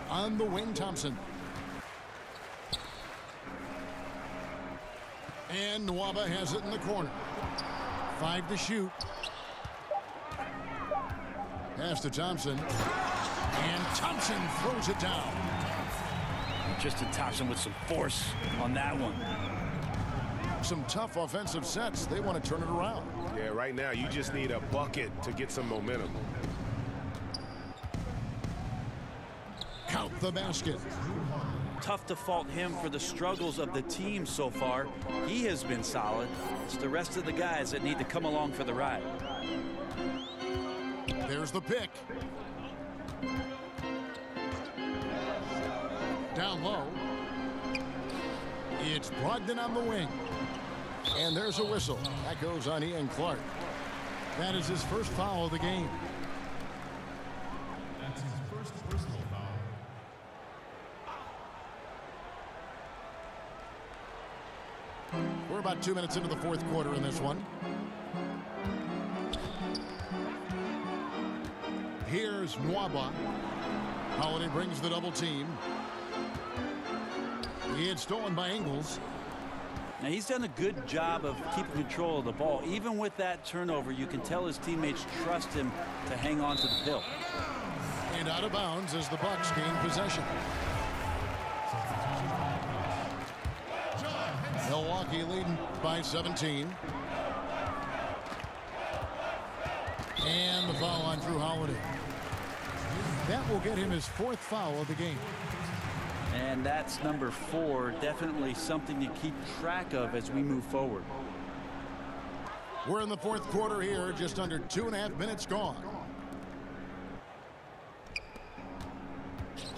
On the wing, Thompson. And Nwaba has it in the corner. 5 to shoot. Pass to Thompson. And Thompson throws it down. Just to Thompson with some force on that one. some tough offensive sets. They want to turn it around. Yeah, right now you just need a bucket to get some momentum. Count the basket. Tough to fault him for the struggles of the team so far. He has been solid. It's the rest of the guys that need to come along for the ride. There's the pick. Down low. It's Brogdon on the wing. And there's a whistle. That goes on Ian Clark. That is his first foul of the game. That's his first personal foul. We're about 2 minutes into the fourth quarter in this one. Here's Nwaba. Holiday brings the double team. It's stolen by Ingles. Now he's done a good job of keeping control of the ball. Even with that turnover, you can tell his teammates trust him to hang on to the pill. And out of bounds as the Bucks gain possession. Milwaukee leading by 17. And the foul on Drew Holiday. That will get him his fourth foul of the game. And that's number 4. Definitely something to keep track of as we move forward. We're in the fourth quarter here, just under 2.5 minutes gone.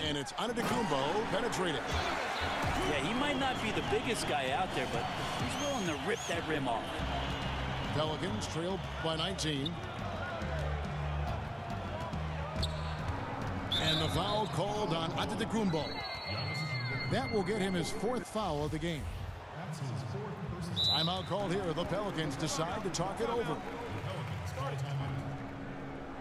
And it's Antetokounmpo penetrating. Yeah, he might not be the biggest guy out there, but he's willing to rip that rim off. Pelicans trail by 19. And the foul called on Antetokounmpo. That will get him his fourth foul of the game. That's his fourth personal. Timeout called here. The Pelicans decide to talk it over.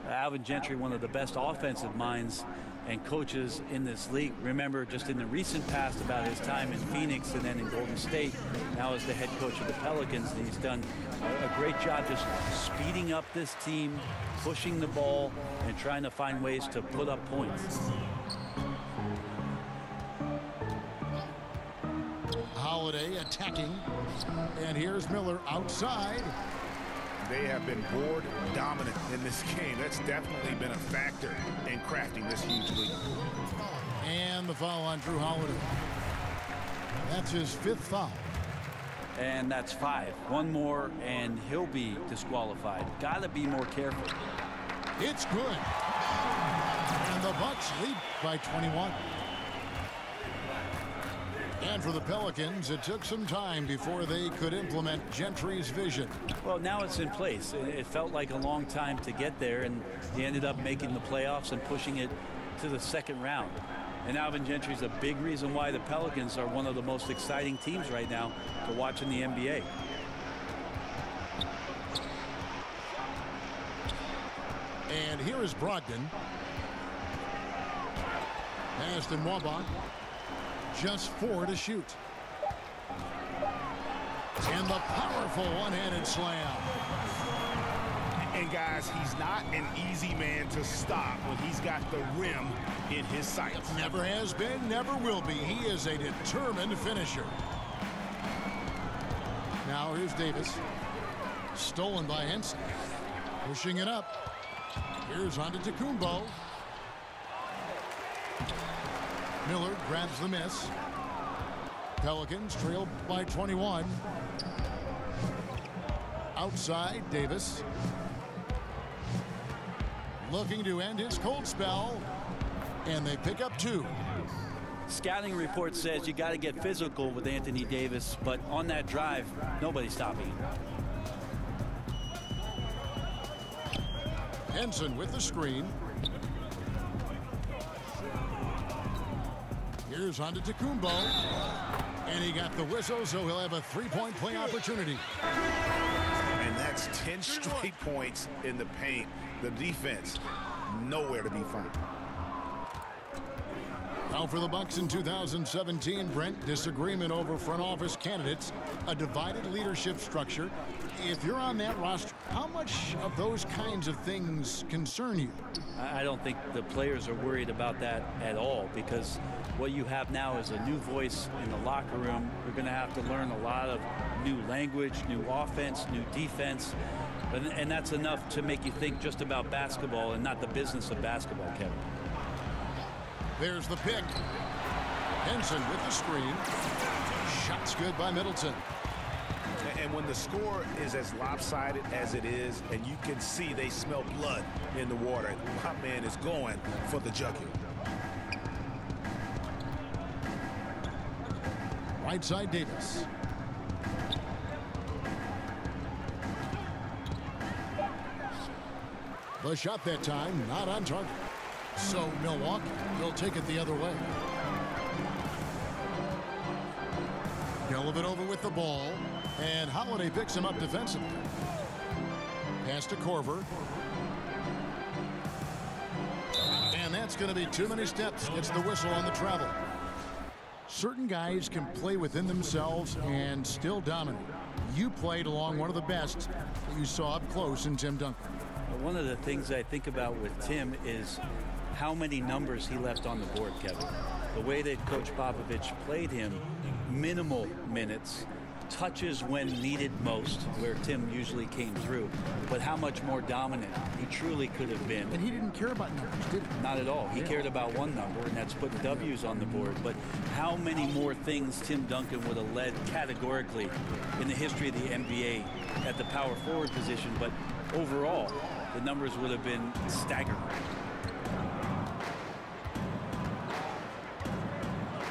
Alvin Gentry, one of the best offensive minds and coaches in this league. Remember, just in the recent past about his time in Phoenix and then in Golden State, now as the head coach of the Pelicans, and he's done a great job just speeding up this team, pushing the ball, and trying to find ways to put up points. Holiday attacking. And here's Miller outside. They have been board dominant in this game. That's definitely been a factor in crafting this huge lead. And the foul on Drew Holiday. That's his fifth foul. And that's 5. One more, and he'll be disqualified. Got to be more careful. It's good. And the Bucks lead by 21. And for the Pelicans, it took some time before they could implement Gentry's vision. Well, now it's in place. It felt like a long time to get there, and he ended up making the playoffs and pushing it to the second round. And Alvin Gentry's a big reason why the Pelicans are one of the most exciting teams right now to watch in the NBA. And here is Brogdon. Passed in Nwaba. Just 4 to shoot. And the powerful one-handed slam. And guys, he's not an easy man to stop when he's got the rim in his sights. Never has been, never will be. He is a determined finisher. Now here's Davis. Stolen by Henson. Pushing it up. Here's Antetokounmpo. Miller grabs the miss. Pelicans trail by 21. Outside, Davis. Looking to end his cold spell. And they pick up 2. Scouting report says you got to get physical with Anthony Davis, but on that drive, nobody's stopping him. Henson with the screen. Here's Antetokounmpo. And he got the whistle, so he'll have a 3-point play opportunity. And that's 10 straight points in the paint. The defense, nowhere to be found. Now for the Bucks in 2017, Brent, disagreement over front office candidates, a divided leadership structure, If you're on that roster, how much of those kinds of things concern you? I don't think the players are worried about that at all, because what you have now is a new voice in the locker room. You're going to have to learn a lot of new language, new offense, new defense. And that's enough to make you think just about basketball and not the business of basketball, Kevin. There's the pick. Henson with the screen. Shot's good by Middleton. And when the score is as lopsided as it is, and you can see they smell blood in the water, my man is going for the jugular. Right side, Davis. The shot that time, not on target. So Milwaukee will take it the other way. Dellavedova with the ball. And Holiday picks him up defensively. Pass to Korver. And that's going to be too many steps. Gets the whistle on the travel. Certain guys can play within themselves and still dominate. You played along one of the best that you saw up close in Tim Duncan. One of the things I think about with Tim is how many numbers he left on the board, Kevin. The way that Coach Popovich played him, minimal minutes, touches when needed most, where Tim usually came through, but how much more dominant he truly could have been. And he didn't care about numbers, did he? Not at all. He cared about one number, and that's putting W's on the board. But how many more things Tim Duncan would have led categorically in the history of the NBA at the power forward position, but overall, the numbers would have been staggering.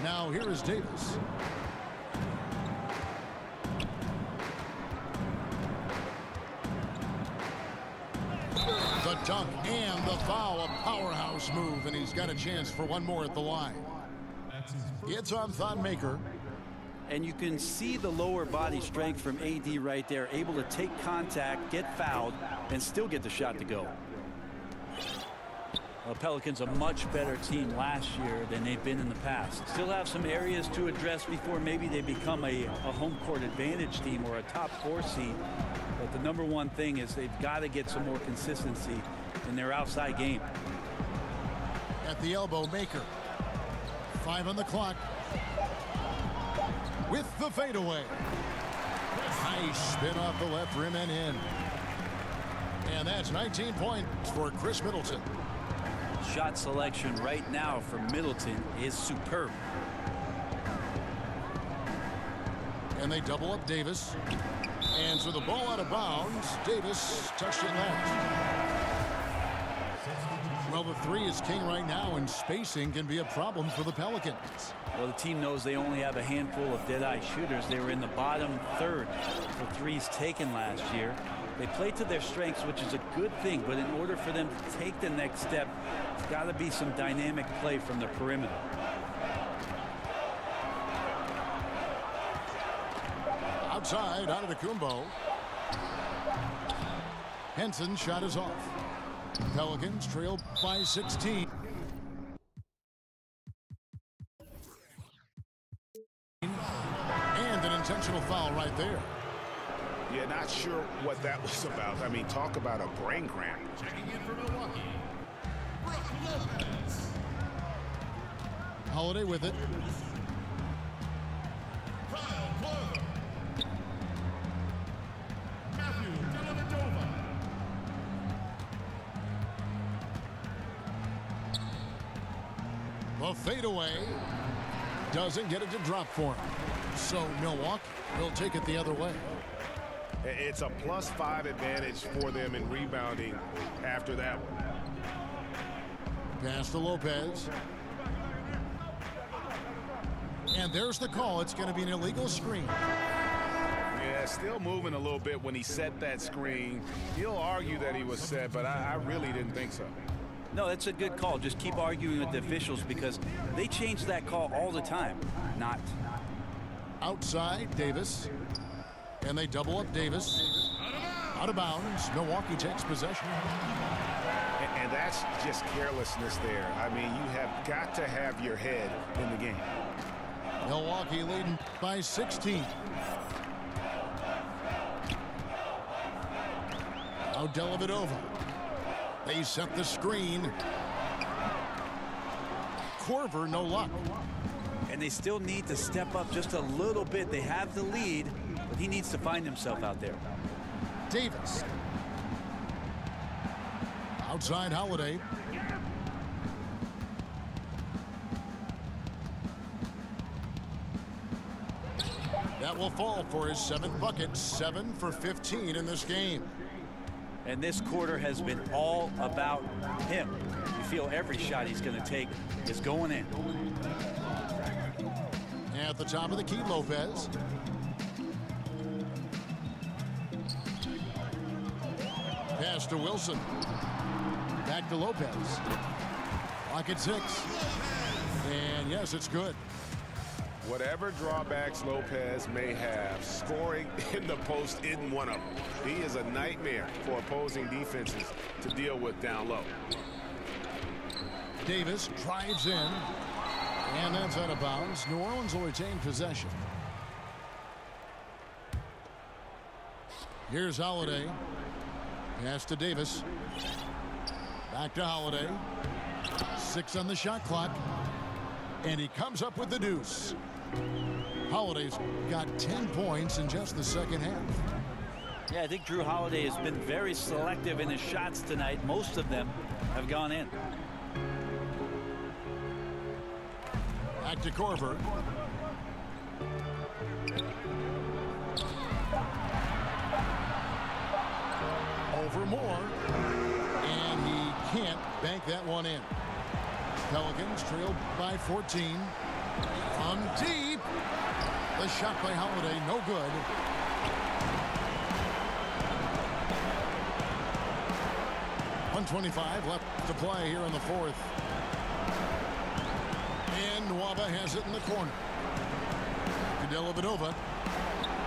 Now here is Davis. The dunk and the foul, a powerhouse move, and he's got a chance for one more at the line. It's on Thon Maker. And you can see the lower body strength from AD right there, able to take contact, get fouled, and still get the shot to go. Well, Pelicans a much better team last year than they've been in the past. Still have some areas to address before maybe they become a home court advantage team or a top 4 seed. But the number one thing is they've got to get some more consistency in their outside game. At the elbow, Maker. 5 on the clock. With the fadeaway. Nice spin off the left rim and in. And that's 19 points for Chris Middleton. Shot selection right now for Middleton is superb. And they double up Davis. And so the ball out of bounds. Davis touched it last. Well, the 3 is king right now, and spacing can be a problem for the Pelicans. Well, the team knows they only have a handful of dead-eye shooters. They were in the bottom third for threes taken last year. They play to their strengths, which is a good thing, but in order for them to take the next step, it's got to be some dynamic play from the perimeter. Outside, out of the Kumbo. Henson's shot is off. Pelicans trail by 16. And an intentional foul right there. Yeah, not sure what that was about. I mean, talk about a brain cramp. Checking in for Milwaukee, Brook Lopez. Holiday with it. Kyle Korver. Matthew Dellavedova. The fadeaway doesn't get it to drop for him. So Milwaukee will take it the other way. It's a +5 advantage for them in rebounding after that one. Pass to Lopez. And there's the call. It's going to be an illegal screen. Yeah, still moving a little bit when he set that screen. He'll argue that he was set, but I really didn't think so. No, that's a good call. Just keep arguing with the officials because they change that call all the time. Not. Outside, Davis. And they double up Davis. Out of bounds. Milwaukee takes possession. And that's just carelessness there. I mean, you have got to have your head in the game. Milwaukee leading by 16. Now Dellavedova. They set the screen. Korver, no luck. And they still need to step up just a little bit. They have the lead, but he needs to find himself out there. Davis. Outside Holiday. That will fall for his 7th bucket. 7 for 15 in this game. And this quarter has been all about him. You feel every shot he's going to take is going in. At the top of the key, Lopez. Pass to Wilson. Back to Lopez. Clock at 6. And yes, it's good. Whatever drawbacks Lopez may have, scoring in the post isn't one of them. He is a nightmare for opposing defenses to deal with down low. Davis drives in. And that's out of bounds. New Orleans will retain possession. Here's Holiday. Pass to Davis. Back to Holiday. 6 on the shot clock. And he comes up with the deuce. Holiday's got 10 points in just the second half. Yeah, I think Drew Holiday has been very selective in his shots tonight. Most of them have gone in. Back to Korver. Over more. And he can't bank that one in. Pelicans trailed by 14. From deep. The shot by Holiday, no good. .125 left to play here in the 4th. And Nwaba has it in the corner. To Dellavedova.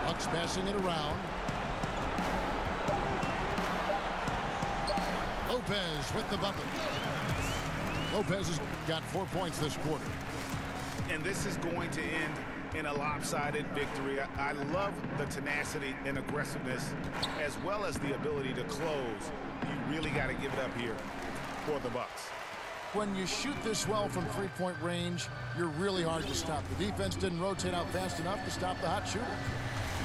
Bucks passing it around. Lopez with the bucket. Lopez has got 4 points this quarter. And this is going to end in a lopsided victory. I love the tenacity and aggressiveness as well as the ability to close. You really got to give it up here for the Bucks. When you shoot this well from three-point range, you're really hard to stop. The defense didn't rotate out fast enough to stop the hot shooter.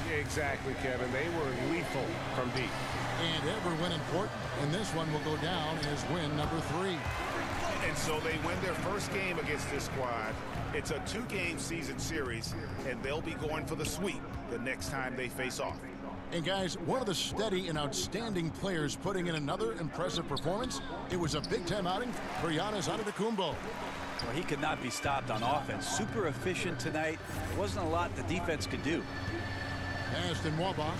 Yeah, exactly, Kevin. They were lethal from deep. And every win important. And this one will go down as win number 3. And so they win their first game against this squad. It's a 2-game season series, and they'll be going for the sweep the next time they face off. And guys, one of the steady and outstanding players putting in another impressive performance. It was a big-time outing for Giannis Antetokounmpo. Well, he could not be stopped on offense. Super efficient tonight. There wasn't a lot the defense could do. Passed in Nwaba.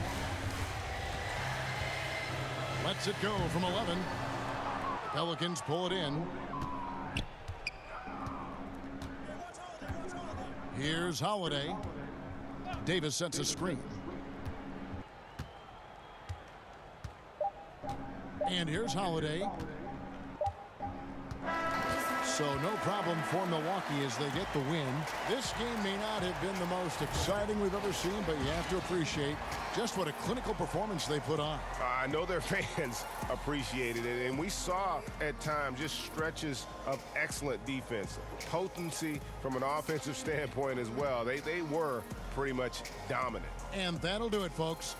Lets it go from 11. Pelicans pull it in. Here's Holiday. Davis sets a screen. And here's Holiday. So no problem for Milwaukee as they get the win. This game may not have been the most exciting we've ever seen, but you have to appreciate just what a clinical performance they put on. I know their fans appreciated it, and we saw at times just stretches of excellent defense. Potency from an offensive standpoint as well. They were pretty much dominant. And that'll do it, folks.